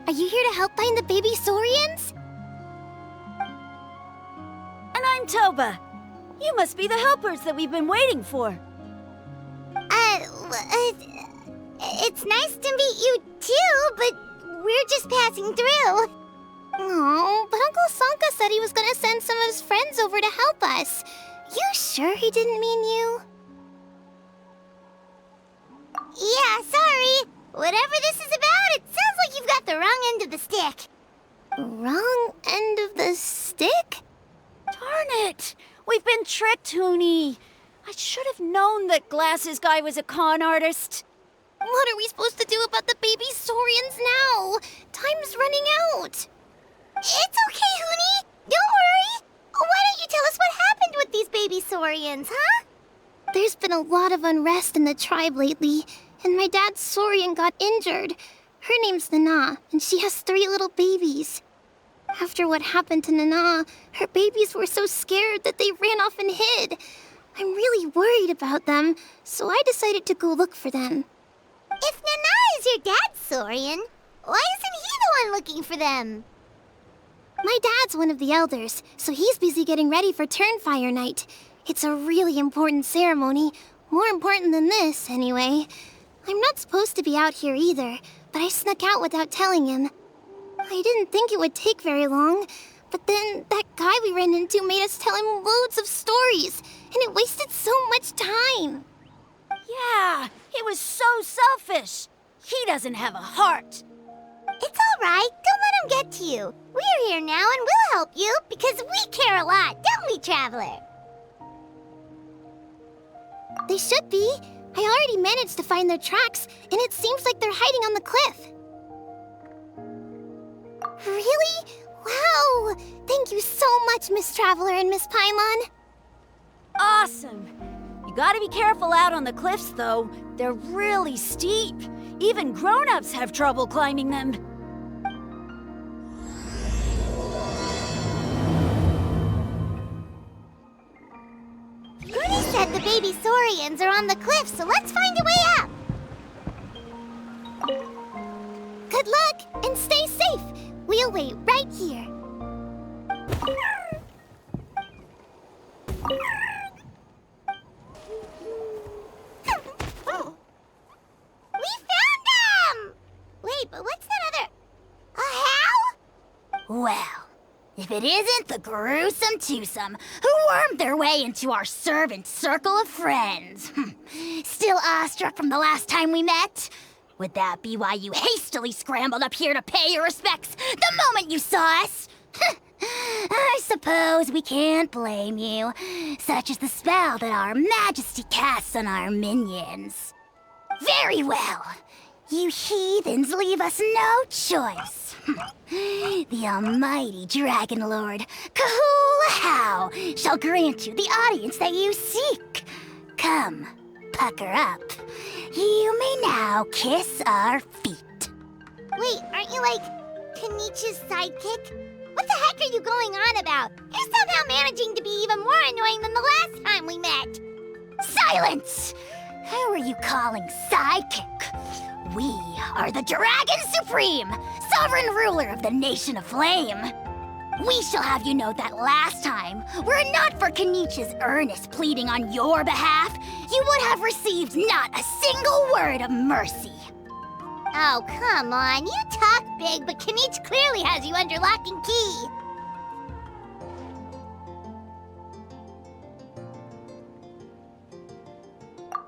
Are you here to help find the baby Saurians? And I'm Toba. You must be the helpers that we've been waiting for. It's nice to meet you too, but we're just passing through. Oh, but Uncle Sanka said he was gonna send some of his friends over to help us. You sure he didn't mean you? Yeah, sorry. Whatever this is about, it sounds like you've got the wrong end of the stick. Wrong end of the stick? Darn it! We've been tricked, Huni. I should have known that Glasses Guy was a con artist. What are we supposed to do about the baby Saurians now? Time's running out. It's okay, Huni. Don't worry. Why don't you tell us what happened with these baby Saurians, huh? There's been a lot of unrest in the tribe lately, and my dad's Saurian got injured. Her name's Nana, and she has 3 little babies. After what happened to Nana, her babies were so scared that they ran off and hid. I'm really worried about them, so I decided to go look for them. If Nana is your dad's Saurian, why isn't he the one looking for them? My dad's one of the elders, so he's busy getting ready for Turnfire night. It's a really important ceremony, more important than this, anyway. I'm not supposed to be out here either, but I snuck out without telling him. I didn't think it would take very long, but then that guy we ran into made us tell him loads of stories, and it wasted so much time. Yeah, he was so selfish. He doesn't have a heart. It's all right. Don't let him get to you. We're here now and we'll help you because we care a lot, don't we, Traveler? They should be. I already managed to find their tracks, and it seems like they're hiding on the cliff. Really? Wow! Thank you so much, Miss Traveler and Miss Paimon. Awesome. You gotta be careful out on the cliffs, though. They're really steep. Even grown-ups have trouble climbing them. Goody said the baby Saurians are on the cliff, so let's find a way up. Good luck, and stay safe. We'll wait right here. We found them! Wait, but what's that other... A how? Well, if it isn't the gruesome twosome who wormed their way into our servant circle of friends. Still awestruck from the last time we met? Would that be why you hastily scrambled up here to pay your respects the moment you saw us? I suppose we can't blame you. Such is the spell that our majesty casts on our minions. Very well. You heathens leave us no choice. The almighty Dragon Lord, Kahula shall grant you the audience that you seek. Come, pucker up. You may now kiss our feet. Wait, aren't you like Kinich's sidekick? What the heck are you going on about? You're somehow managing to be even more annoying than the last time we met. Silence! Who are you calling sidekick? We are the Dragon Supreme, sovereign ruler of the Nation of Flame. We shall have you know that last time, were it not for Kinich's earnest pleading on your behalf, you would have received not a single word of mercy. Oh, come on. You talk big, but Kinich clearly has you under lock and key.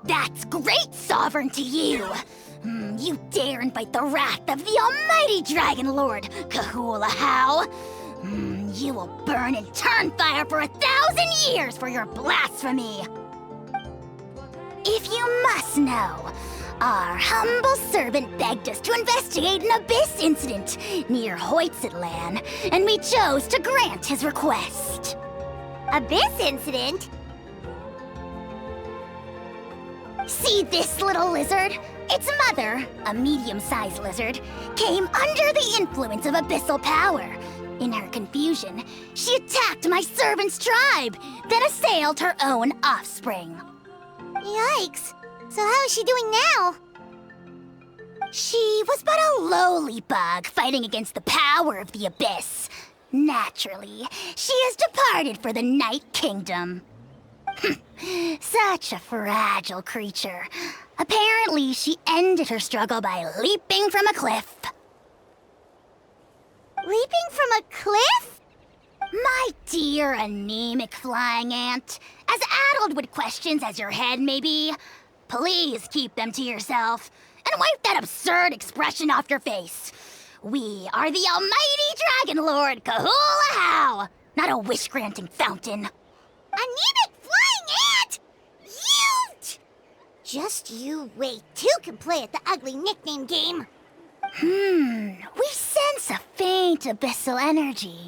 That's great, Sovereign, to you! You dare invite the wrath of the almighty Dragon Lord, Kahula How! You will burn in Turnfire for 1,000 years for your blasphemy! If you must know, our humble servant begged us to investigate an abyss incident near Huitztlan, and we chose to grant his request. Abyss incident? See this little lizard? Its mother, a medium-sized lizard, came under the influence of abyssal power. In her confusion, she attacked my servant's tribe, then assailed her own offspring. Yikes. So how is she doing now? She was but a lowly bug fighting against the power of the abyss. Naturally, she has departed for the Night Kingdom. Such a fragile creature. Apparently, she ended her struggle by leaping from a cliff. Leaping from a cliff? My dear anemic flying ant, as addled with questions as your head may be, please keep them to yourself and wipe that absurd expression off your face. We are the almighty Dragon Lord Kahula-How, not a wish-granting fountain. Anemic flying ant? You! Just you wait. Two can play at the ugly nickname game. We sense a faint abyssal energy.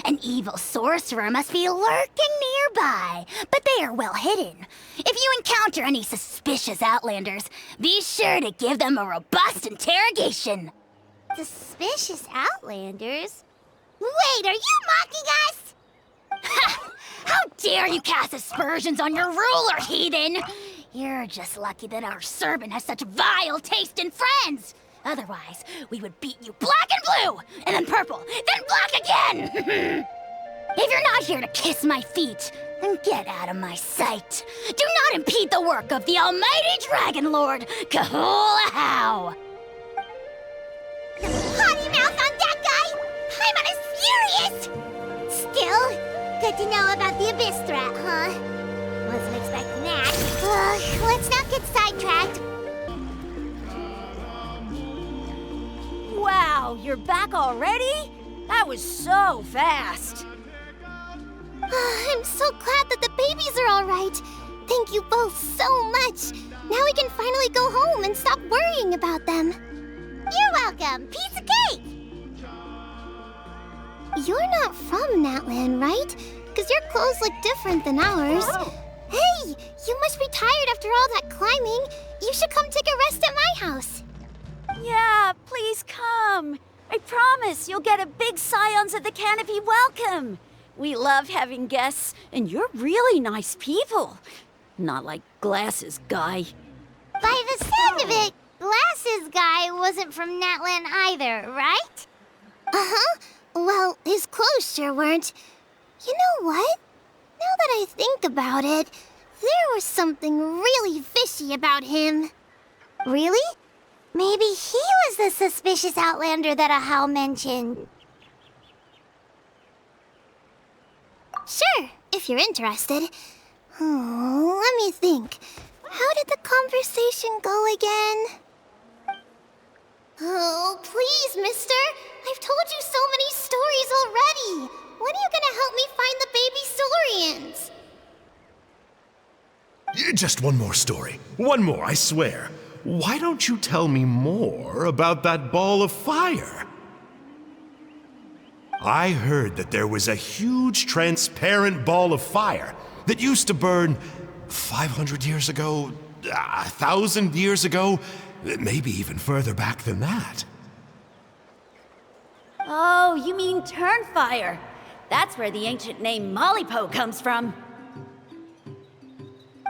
An evil sorcerer must be lurking nearby, but they are well hidden. If you encounter any suspicious outlanders, be sure to give them a robust interrogation. Suspicious outlanders? Wait, are you mocking us? Ha! How dare you cast aspersions on your ruler, heathen! You're just lucky that our servant has such vile taste in friends. Otherwise, we would beat you black and blue, and then purple, then black again! If you're not here to kiss my feet, then get out of my sight. Do not impede the work of the almighty Dragon Lord, Kahula-How! Potty mouth on that guy! I'm on his furious! Still, good to know about the abyss threat, huh? Wasn't expecting that. Let's not get sidetracked. Wow, you're back already? That was so fast. I'm so glad that the babies are all right. Thank you both so much. Now we can finally go home and stop worrying about them. You're welcome. Piece of cake. You're not from Natlan, right? Because your clothes look different than ours. Hey, you must be tired after all that climbing. You should come take a rest at my house. Yeah, please come. I promise you'll get a big Scions of the Canopy welcome. We love having guests, and you're really nice people. Not like Glasses Guy. By the sound of it, Glasses Guy wasn't from Natlan either, right? Uh-huh. Well, his clothes sure weren't. You know what? Now that I think about it, there was something really fishy about him. Really? Maybe he was the suspicious outlander that Ajaw mentioned. Sure, if you're interested. Oh, let me think. How did the conversation go again? Oh, please, mister. I've told you so many stories already. When are you gonna help me find the baby Saurians? Just one more story. One more, I swear. Why don't you tell me more about that ball of fire? I heard that there was a huge transparent ball of fire that used to burn 500 years ago, 1,000 years ago, maybe even further back than that. Oh, you mean Turnfire. That's where the ancient name Mollypo comes from.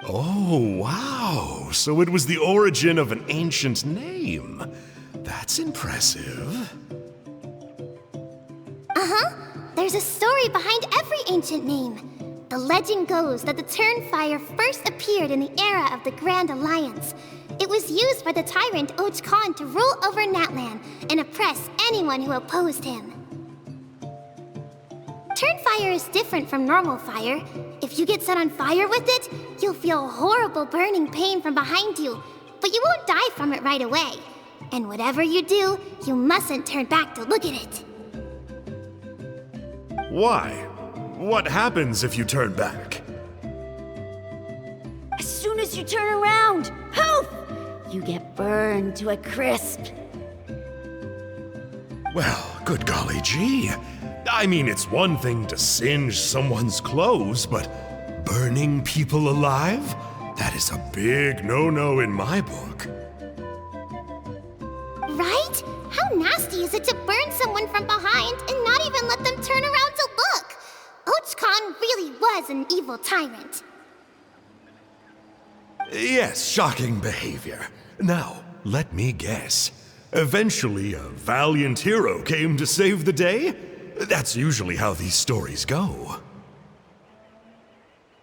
Oh, wow. So it was the origin of an ancient name. That's impressive. Uh-huh. There's a story behind every ancient name. The legend goes that the Turnfire first appeared in the era of the Grand Alliance. It was used by the tyrant Archon to rule over Natlan and oppress anyone who opposed him. Turnfire is different from normal fire. If you get set on fire with it, you'll feel horrible burning pain from behind you, but you won't die from it right away. And whatever you do, you mustn't turn back to look at it. Why? What happens if you turn back? As soon as you turn around, poof! You get burned to a crisp. Well, good golly gee. I mean, it's one thing to singe someone's clothes, but burning people alive? That is a big no-no in my book. Right? How nasty is it to burn someone from behind and not even let them turn around to look? Archon really was an evil tyrant. Yes, shocking behavior. Now, let me guess. Eventually, a valiant hero came to save the day? That's usually how these stories go.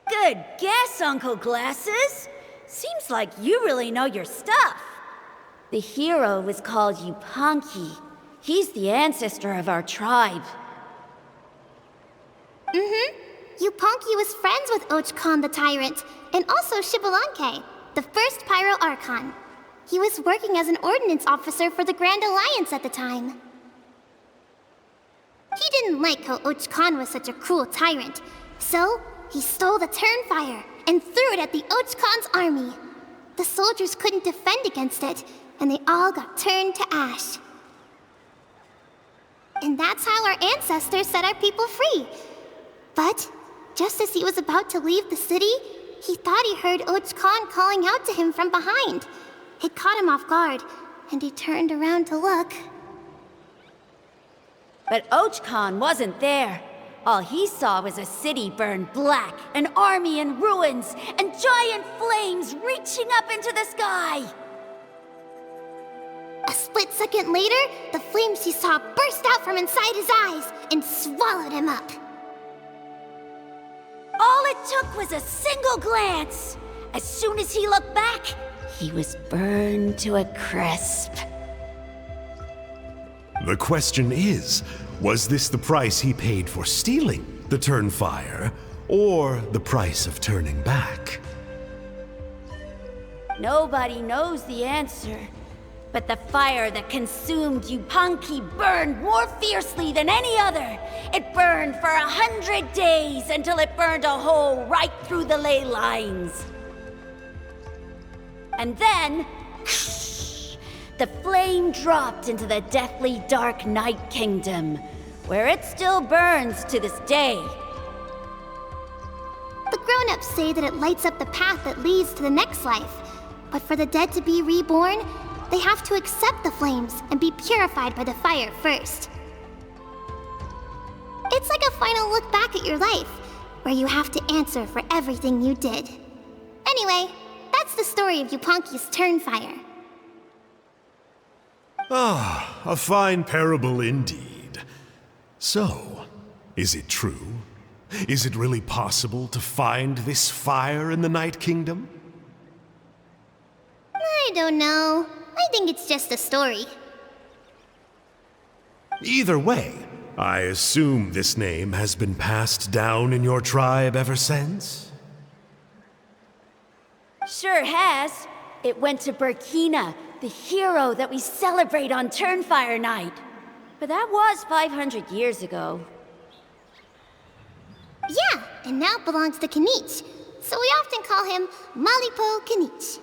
Good guess, Uncle Glasses. Seems like you really know your stuff. The hero was called Yupanqui. He's the ancestor of our tribe. Yupanqui was friends with Ajaw the Tyrant, and also Shibalanke, the first Pyro Archon. He was working as an ordnance officer for the Grand Alliance at the time. He didn't like how Ajaw was such a cruel tyrant, so he stole the Turnfire and threw it at the Ajaw's army. The soldiers couldn't defend against it, and they all got turned to ash. And that's how our ancestors set our people free. But just as he was about to leave the city, he thought he heard Ajaw calling out to him from behind. It caught him off guard, and he turned around to look. But Ajaw wasn't there. All he saw was a city burned black, an army in ruins, and giant flames reaching up into the sky. A split second later, the flames he saw burst out from inside his eyes and swallowed him up. All it took was a single glance. As soon as he looked back, he was burned to a crisp. The question is, was this the price he paid for stealing the Turnfire, or the price of turning back? Nobody knows the answer. But the fire that consumed Yupanqui burned more fiercely than any other. It burned for 100 days until it burned a hole right through the ley lines. And then, the flame dropped into the deathly dark Night Kingdom, where it still burns to this day. The grown-ups say that it lights up the path that leads to the next life. But for the dead to be reborn, they have to accept the flames and be purified by the fire first. It's like a final look back at your life, where you have to answer for everything you did. Anyway, that's the story of Yupanqui's Turnfire. Ah, a fine parable indeed. So, is it true? Is it really possible to find this fire in the Night Kingdom? I don't know. I think it's just a story. Either way, I assume this name has been passed down in your tribe ever since? Sure has. It went to Burkina, the hero that we celebrate on Turnfire Night. But that was 500 years ago. Yeah, and now it belongs to Kinich, so we often call him Malipo Kinich.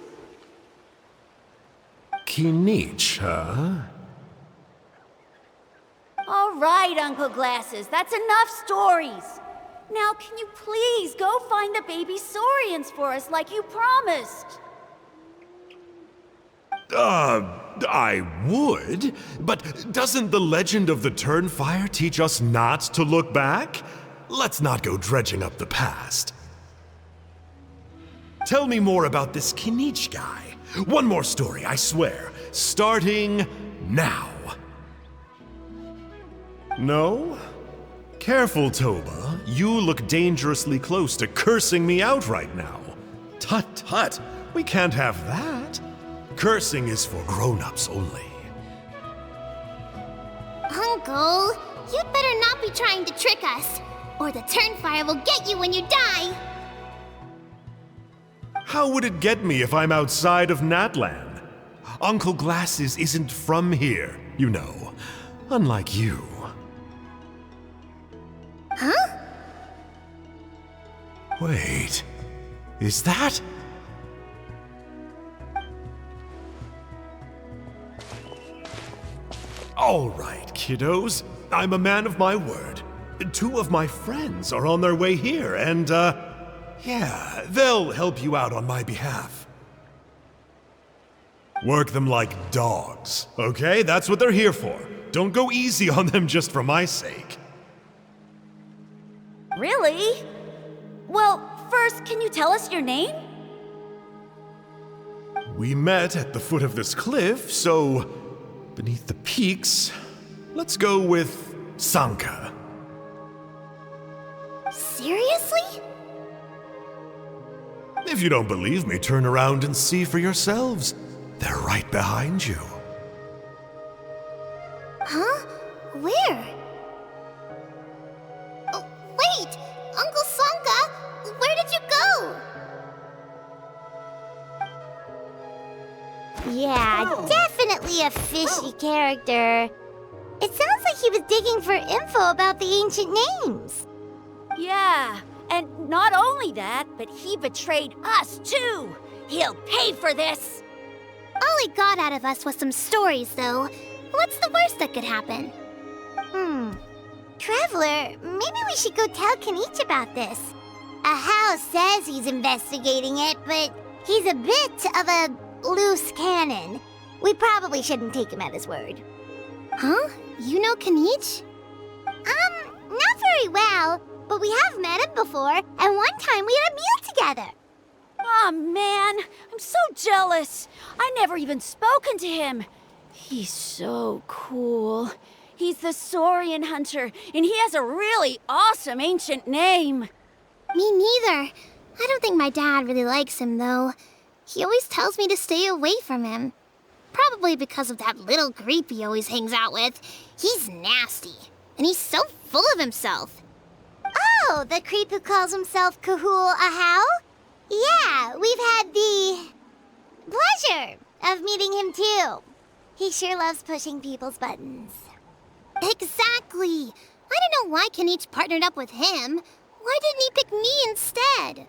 Kinich, huh? All right, Uncle Glasses, that's enough stories. Now, can you please go find the baby Saurians for us like you promised? I would, but doesn't the legend of the Turnfire teach us not to look back? Let's not go dredging up the past. Tell me more about this Kinich guy. One more story, I swear. Starting now. No? Careful, Toba. You look dangerously close to cursing me out right now. Tut tut, we can't have that. Cursing is for grown-ups only. Uncle, you'd better not be trying to trick us, or the Turnfire will get you when you die. How would it get me if I'm outside of Natlan? Uncle Glasses isn't from here, you know. Unlike you. Huh? Wait, is that? All right, kiddos. I'm a man of my word. 2 of my friends are on their way here, and, yeah, they'll help you out on my behalf. Work them like dogs, okay? That's what they're here for. Don't go easy on them just for my sake. Really? Well, first, can you tell us your name? We met at the foot of this cliff, so beneath the peaks, let's go with Sanka. Seriously? If you don't believe me, turn around and see for yourselves. They're right behind you. Huh? Where? Oh, wait! Uncle Sanka! Where did you go? Yeah, definitely a fishy character. It sounds like he was digging for info about the ancient names. Yeah, and not only that, but he betrayed us too. He'll pay for this. All he got out of us was some stories, though. What's the worst that could happen? Traveler, maybe we should go tell Kinich about this. Ajaw says he's investigating it, but he's a bit of a loose cannon. We probably shouldn't take him at his word. Huh? You know Kinich? Not very well, but we have met him before, and one time we had a meal together. Aw, man, I'm so jealous. I never even spoken to him. He's so cool. He's the Saurian hunter, and he has a really awesome ancient name. Me neither. I don't think my dad really likes him, though. He always tells me to stay away from him. Probably because of that little creep he always hangs out with. He's nasty, and he's so full of himself. Oh, the creep who calls himself Kahul Ajaw? Yeah, we've had the pleasure of meeting him too. He sure loves pushing people's buttons. Exactly. I don't know why Kinich partnered up with him. Why didn't he pick me instead?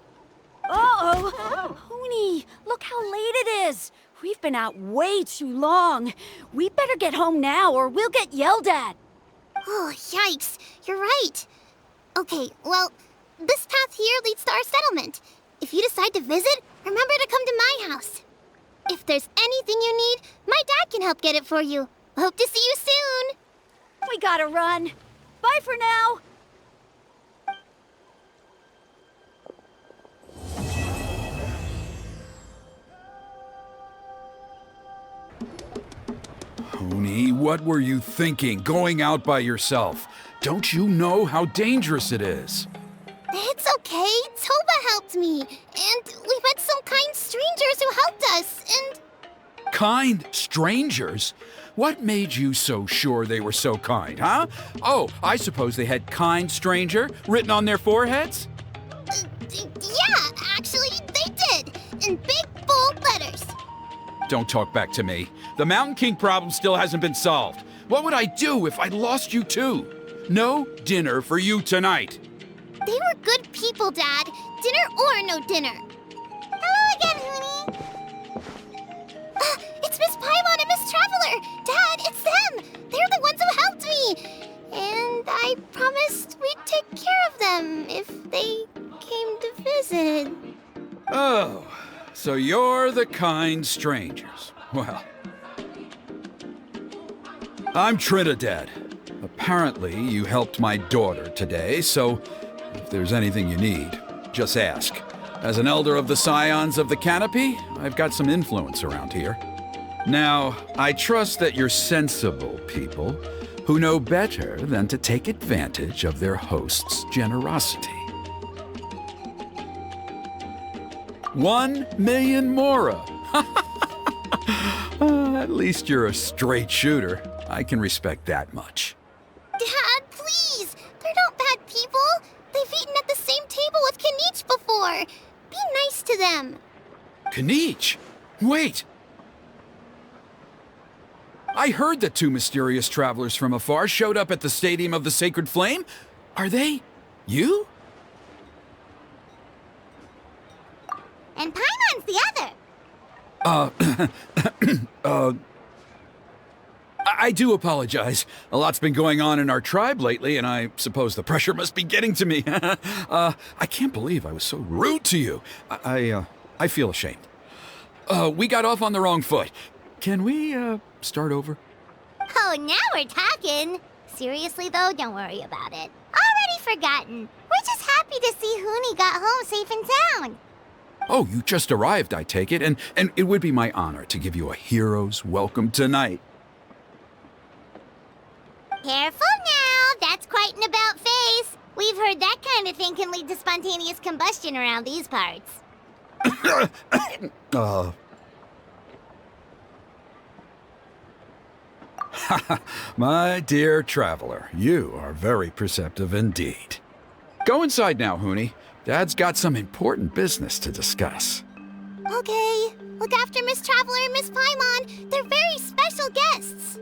Uh-oh. Huni, look how late it is. We've been out way too long. We better get home now or we'll get yelled at. Oh, yikes. You're right. Okay, well, this path here leads to our settlement. If you decide to visit, remember to come to my house. If there's anything you need, my dad can help get it for you. Hope to see you soon. We gotta run. Bye for now. Huni, what were you thinking, going out by yourself? Don't you know how dangerous it is? It's okay. Toba helped me. And we met some kind strangers who helped us, and... Kind strangers? What made you so sure they were so kind, huh? Oh, I suppose they had kind stranger written on their foreheads? Yeah, actually, they did. In big, bold letters. Don't talk back to me. The Mountain King problem still hasn't been solved. What would I do if I lost you too? No dinner for you tonight. They were good people, Dad. Dinner or no dinner. Hello again, Huni. It's Miss Paimon and Miss Traveler. Dad, it's them. They're the ones who helped me. And I promised we'd take care of them if they came to visit. Oh, so you're the kind strangers. Well, I'm Trinidad. Apparently, you helped my daughter today, so if there's anything you need, just ask. As an elder of the Scions of the Canopy, I've got some influence around here. Now, I trust that you're sensible people who know better than to take advantage of their host's generosity. 1 million mora! At least you're a straight shooter. I can respect that much. Dad, please. They're not bad people. They've eaten at the same table with Kinich before. Be nice to them. Kinich? Wait! I heard that 2 mysterious travelers from afar showed up at the Stadium of the Sacred Flame. Are they you? And Paimon's the other. I do apologize. A lot's been going on in our tribe lately, and I suppose the pressure must be getting to me. I can't believe I was so rude to you. I feel ashamed. We got off on the wrong foot. Can we, start over? Oh, now we're talking. Seriously, though, don't worry about it. Already forgotten. We're just happy to see Huni got home safe and sound. Oh, you just arrived, I take it, and it would be my honor to give you a hero's welcome tonight. Careful now, that's quite an about face. We've heard that kind of thing can lead to spontaneous combustion around these parts. My dear traveler, you are very perceptive indeed. Go inside now, Huni. Dad's got some important business to discuss. Okay, look after Miss Traveler and Miss Paimon. They're very special guests.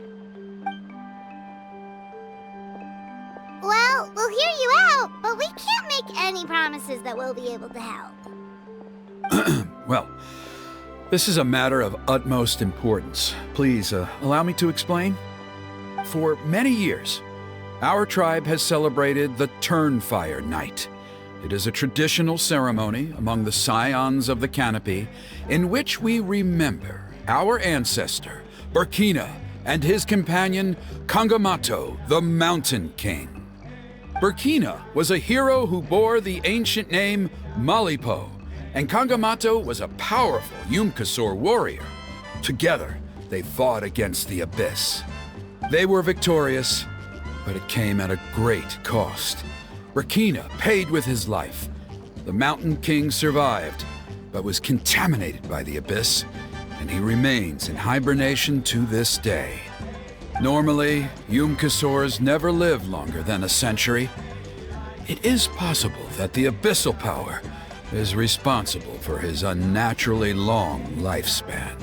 Well, we'll hear you out, but we can't make any promises that we'll be able to help. Well, this is a matter of utmost importance. Please, allow me to explain. For many years, our tribe has celebrated the Turnfire Night. It is a traditional ceremony among the Scions of the Canopy in which we remember our ancestor, Burkina, and his companion, Kangamato, the Mountain King. Burkina was a hero who bore the ancient name Malipo, and Kangamato was a powerful Yupanqui warrior. Together, they fought against the Abyss. They were victorious, but it came at a great cost. Burkina paid with his life. The Mountain King survived, but was contaminated by the Abyss, and he remains in hibernation to this day. Normally, Yupanqui never live longer than a century. It is possible that the abyssal power is responsible for his unnaturally long lifespan.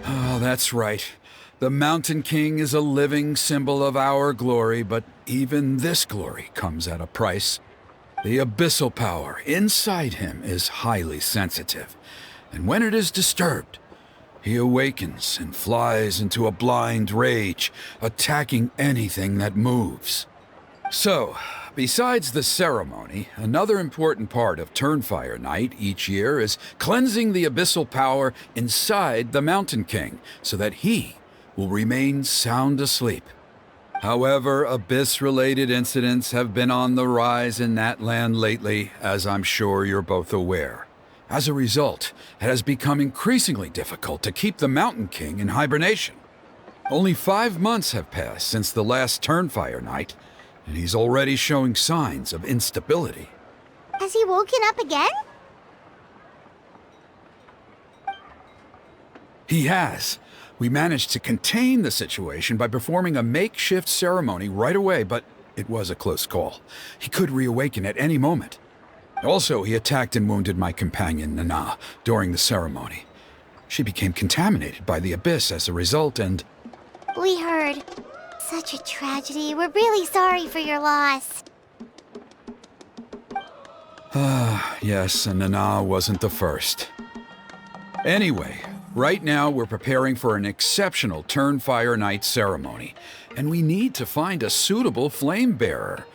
Oh, that's right. The Mountain King is a living symbol of our glory, but even this glory comes at a price. The abyssal power inside him is highly sensitive, and when it is disturbed, he awakens and flies into a blind rage, attacking anything that moves. So, besides the ceremony, another important part of Turnfire Night each year is cleansing the abyssal power inside the Mountain King so that he will remain sound asleep. However, Abyss-related incidents have been on the rise in that land lately, as I'm sure you're both aware. As a result, it has become increasingly difficult to keep the Mountain King in hibernation. Only 5 months have passed since the last Turnfire Night, and he's already showing signs of instability. Has he woken up again? He has. We managed to contain the situation by performing a makeshift ceremony right away, but it was a close call. He could reawaken at any moment. Also, he attacked and wounded my companion, Nana, during the ceremony. She became contaminated by the Abyss as a result, and... We heard. Such a tragedy. We're really sorry for your loss. Yes, and Nana wasn't the first. Anyway, right now we're preparing for an exceptional Turnfire Night ceremony, and we need to find a suitable flame bearer.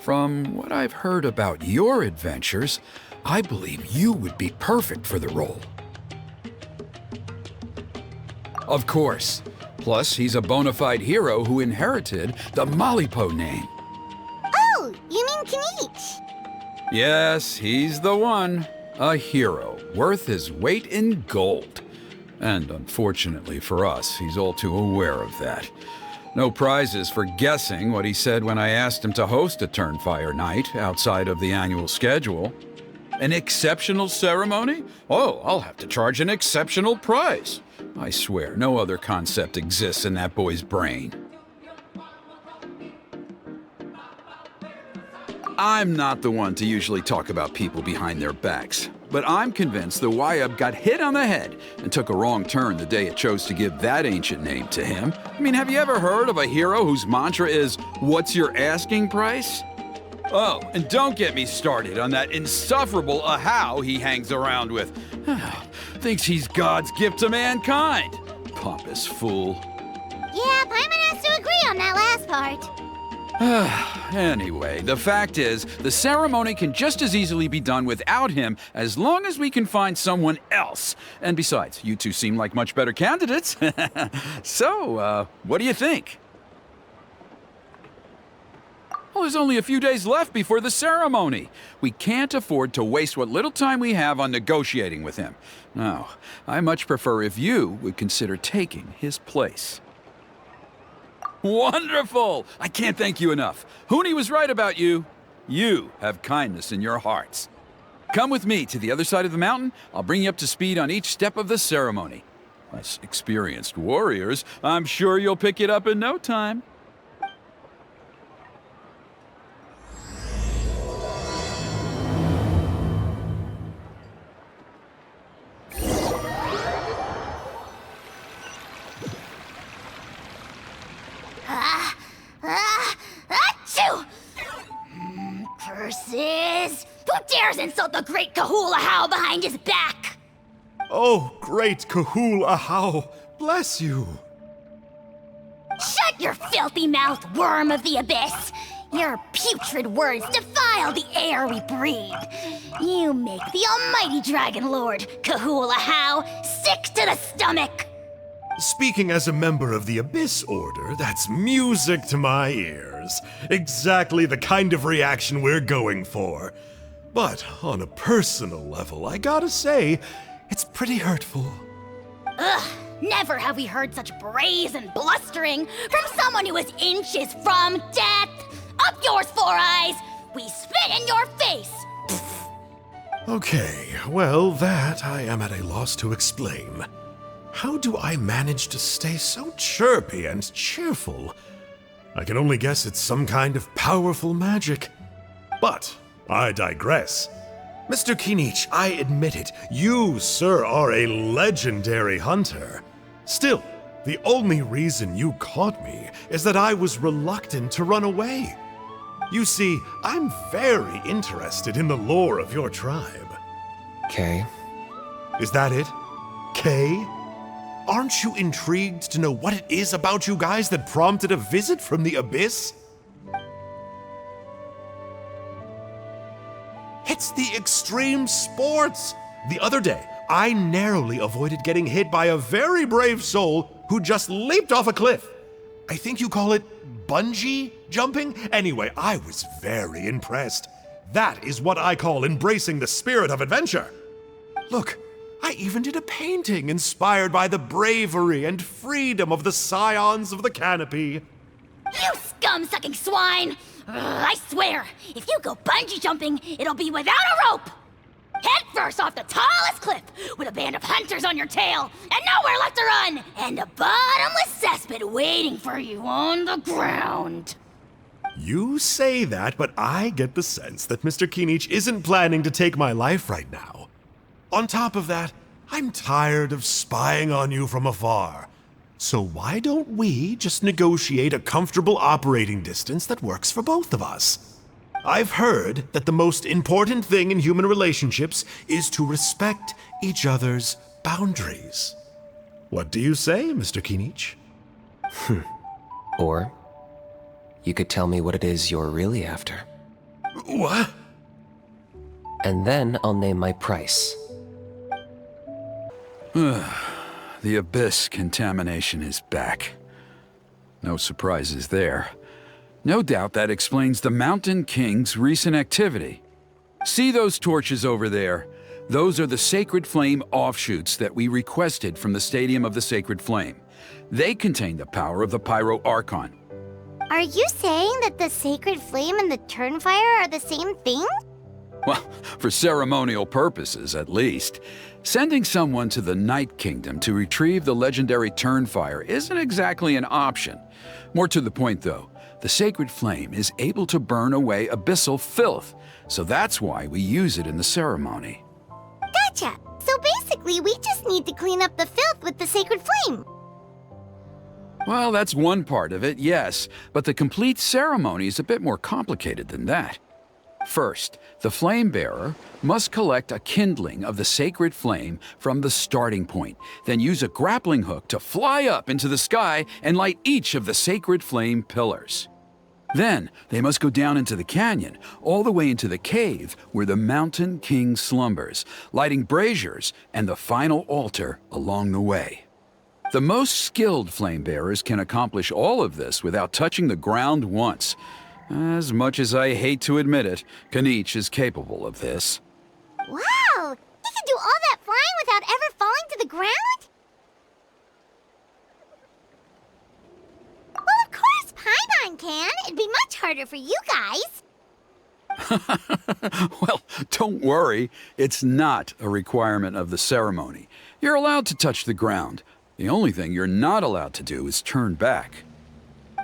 From what I've heard about your adventures, I believe you would be perfect for the role. Of course. Plus, he's a bona fide hero who inherited the Malipo name. Oh, you mean Kinich? Yes, he's the one. A hero, worth his weight in gold. And unfortunately for us, he's all too aware of that. No prizes for guessing what he said when I asked him to host a Turnfire Night outside of the annual schedule. An exceptional ceremony? Oh, I'll have to charge an exceptional price. I swear, no other concept exists in that boy's brain. I'm not the one to usually talk about people behind their backs, but I'm convinced the Wyub got hit on the head and took a wrong turn the day it chose to give that ancient name to him. I mean, have you ever heard of a hero whose mantra is, "What's your asking price?" Oh, and don't get me started on that insufferable Ajaw he hangs around with. Thinks he's God's gift to mankind. Pompous fool. Yeah, Paimon has to agree on that last part. Anyway, the fact is, the ceremony can just as easily be done without him as long as we can find someone else. And besides, you two seem like much better candidates. So, what do you think? Well, there's only a few days left before the ceremony. We can't afford to waste what little time we have on negotiating with him. No, I much prefer if you would consider taking his place. Wonderful! I can't thank you enough. Huni was right about you. You have kindness in your hearts. Come with me to the other side of the mountain. I'll bring you up to speed on each step of the ceremony. As experienced warriors, I'm sure you'll pick it up in no time. Achoo! Curses! Who dares insult the great Kahulahow behind his back? Oh, great Kahul Ahaw, bless you. Shut your filthy mouth, worm of the abyss! Your putrid words defile the air we breathe. You make the almighty Dragon Lord, Kahulahow, sick to the stomach! Speaking as a member of the Abyss Order, that's music to my ears. Exactly the kind of reaction we're going for. But on a personal level, I gotta say, it's pretty hurtful. Ugh, never have we heard such brazen blustering from someone who is inches from death! Up yours, Four Eyes! We spit in your face! Okay, well, that I am at a loss to explain. How do I manage to stay so chirpy and cheerful? I can only guess it's some kind of powerful magic. But I digress. Mr. Kinich, I admit it, you, sir, are a legendary hunter. Still, the only reason you caught me is that I was reluctant to run away. You see, I'm very interested in the lore of your tribe. Kay? Is that it? Kay? Aren't you intrigued to know what it is about you guys that prompted a visit from the Abyss? It's the extreme sports! The other day, I narrowly avoided getting hit by a very brave soul who just leaped off a cliff. I think you call it bungee jumping? Anyway, I was very impressed. That is what I call embracing the spirit of adventure. Look, I even did a painting inspired by the bravery and freedom of the Scions of the Canopy. You scum-sucking swine! I swear, if you go bungee jumping, it'll be without a rope! Head first off the tallest cliff, with a band of hunters on your tail, and nowhere left to run, and a bottomless cesspit waiting for you on the ground. You say that, but I get the sense that Mr. Kinich isn't planning to take my life right now. On top of that, I'm tired of spying on you from afar. So why don't we just negotiate a comfortable operating distance that works for both of us? I've heard that the most important thing in human relationships is to respect each other's boundaries. What do you say, Mr. Kinich? Or you could tell me what it is you're really after. What? And then I'll name my price. The Abyss contamination is back. No surprises there. No doubt that explains the Mountain King's recent activity. See those torches over there? Those are the Sacred Flame offshoots that we requested from the Stadium of the Sacred Flame. They contain the power of the Pyro Archon. Are you saying that the Sacred Flame and the Turnfire are the same thing? Well, for ceremonial purposes, at least. Sending someone to the Night Kingdom to retrieve the legendary Turnfire isn't exactly an option. More to the point, though, the Sacred Flame is able to burn away abyssal filth, so that's why we use it in the ceremony. Gotcha! So basically, we just need to clean up the filth with the Sacred Flame. Well, that's one part of it, yes, but the complete ceremony is a bit more complicated than that. First, the flame bearer must collect a kindling of the sacred flame from the starting point, then use a grappling hook to fly up into the sky and light each of the sacred flame pillars. Then, they must go down into the canyon, all the way into the cave where the Mountain King slumbers, lighting braziers and the final altar along the way. The most skilled flame bearers can accomplish all of this without touching the ground once. As much as I hate to admit it, Kinich is capable of this. Wow! He can do all that flying without ever falling to the ground? Well, of course Paimon can. It'd be much harder for you guys. Well, don't worry. It's not a requirement of the ceremony. You're allowed to touch the ground. The only thing you're not allowed to do is turn back.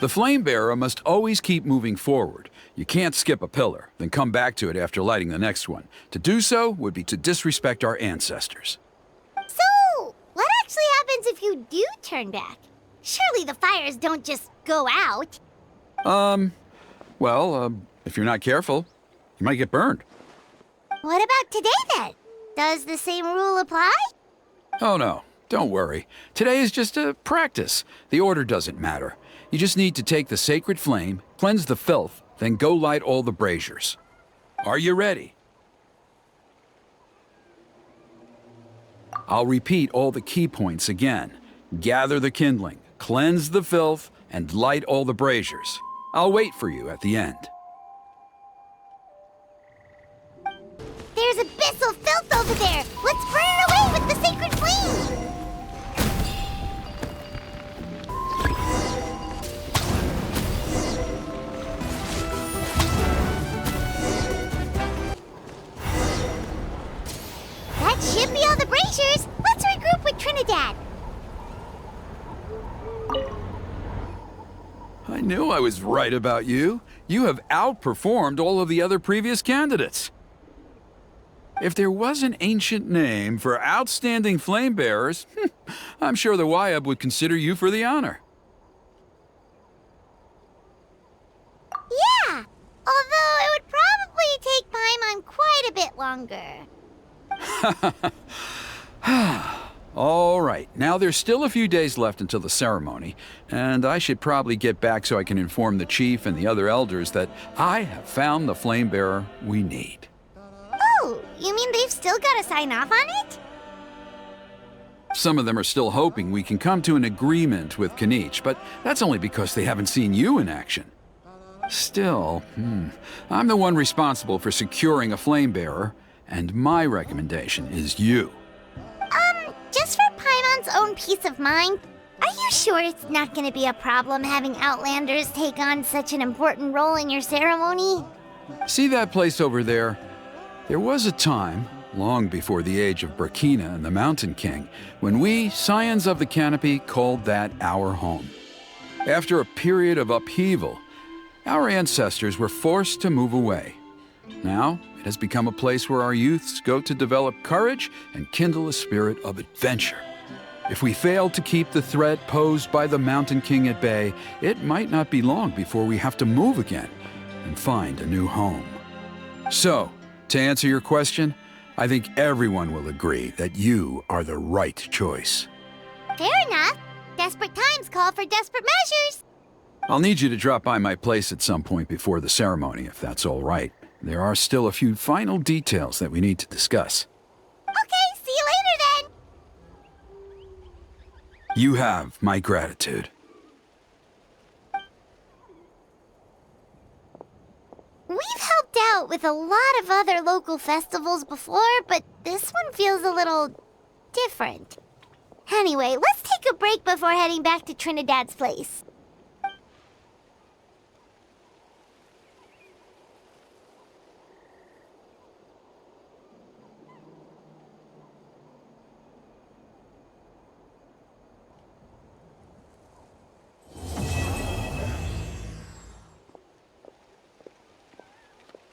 The flame bearer must always keep moving forward. You can't skip a pillar, then come back to it after lighting the next one. To do so would be to disrespect our ancestors. So, what actually happens if you do turn back? Surely the fires don't just go out. If you're not careful, you might get burned. What about today then? Does the same rule apply? Oh no, don't worry. Today is just a practice. The order doesn't matter. You just need to take the sacred flame, cleanse the filth, then go light all the braziers. Are you ready? I'll repeat all the key points again. Gather the kindling, cleanse the filth, and light all the braziers. I'll wait for you at the end. There's abyssal filth over there! Let's burn it away with the sacred flame! That should be all the braziers! Let's regroup with Trinidad! I knew I was right about you. You have outperformed all of the other previous candidates. If there was an ancient name for outstanding flame bearers, I'm sure the Wayab would consider you for the honor. Yeah! Although it would probably take Paimon quite a bit longer. All right, now there's still a few days left until the ceremony, and I should probably get back so I can inform the chief and the other elders that I have found the flame bearer we need. Oh, you mean they've still got to sign off on it? Some of them are still hoping we can come to an agreement with Kinich, but that's only because they haven't seen you in action. Still, I'm the one responsible for securing a flame bearer, and my recommendation is you. Just for Paimon's own peace of mind, are you sure it's not going to be a problem having Outlanders take on such an important role in your ceremony? See that place over there? There was a time, long before the age of Burkina and the Mountain King, when we, Scions of the Canopy, called that our home. After a period of upheaval, our ancestors were forced to move away. Now, it has become a place where our youths go to develop courage and kindle a spirit of adventure. If we fail to keep the threat posed by the Mountain King at bay, it might not be long before we have to move again and find a new home. So, to answer your question, I think everyone will agree that you are the right choice. Fair enough. Desperate times call for desperate measures. I'll need you to drop by my place at some point before the ceremony, if that's all right. There are still a few final details that we need to discuss. Okay, see you later then. You have my gratitude. We've helped out with a lot of other local festivals before, but this one feels a little different. Anyway, let's take a break before heading back to Trinidad's place.